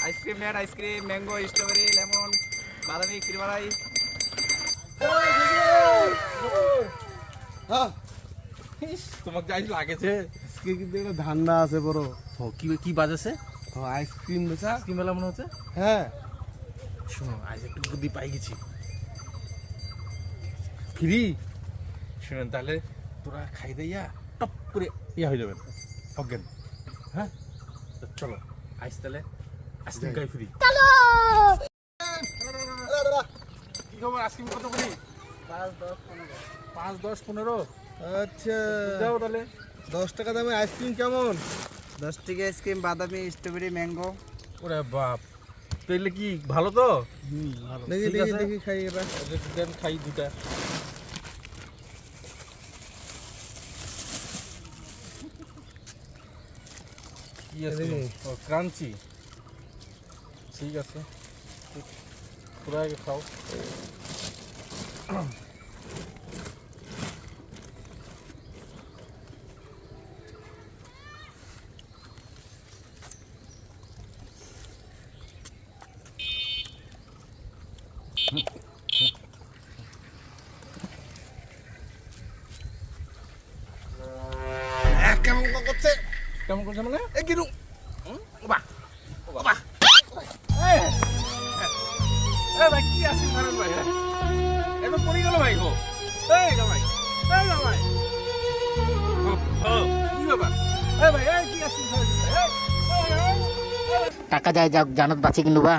Ice cream net ice cream mango strawberry lemon বাদামি কিরমালাই তোমাকে যাই লাগেছে আজকে কিন্তু একটা ধান্দা আছে বড়। ও কি কি বাজাছে আইসক্রিম বেচা। আইসক্রিম মেলা মনে হচ্ছে। হ্যাঁ শোনো আজ একটু বুদ্ধি পাই গেছি ফ্রি। শুনেন তাহলে তোরা খাই দিয়া টপ করে ইয়া হয়ে যাবেন অজ্ঞান। হ্যাঁ তো চলো আইস তাহলে আইসক্রিম খাই ফ্রি। কি খবর আইসক্রিম কত করি? 5, 10, 15। আচ্ছা দাও তাহলে 10 টাকা দামে আইসক্রিম কেমন? 10 টাকা আইসক্রিম বাদামি স্ট্রবেরি ম্যাঙ্গো। ওরে বাপ তাহলে কি ভালো তো? ভালো। দেখি ঠিক দেখি আছে। দেখি খাই এবার। দেন খাই দুটা। কি আছে? ও ক্রাঞ্চি। ঠিক আছে পুরো আগে খাও। কেমন করছে? কেমন করছে মানে? এ কিরু বাহ বাহ এ ভাই কি আছিস নারায়ণ ভাই? এটা পড়ে গেল ভাই গো। এই জামাই এই জামাই কি ব্যাপার? এই ভাই এই কি আছিস ভাই? টাকা যায় যাক জানত বাঁচি কিন্তু বা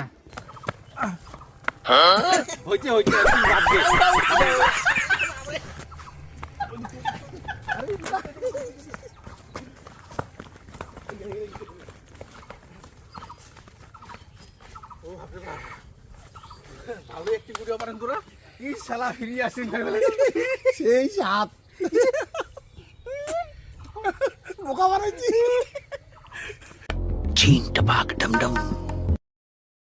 হইছে হইছে তুই বাদ দে। ভালো একটি ভিডিও পারেন তোরা। কি শালা ফিরিয়ে আসেন ভাই বলে সেই সাত বোকা বানাইছি। চিন টপাক ডম ডম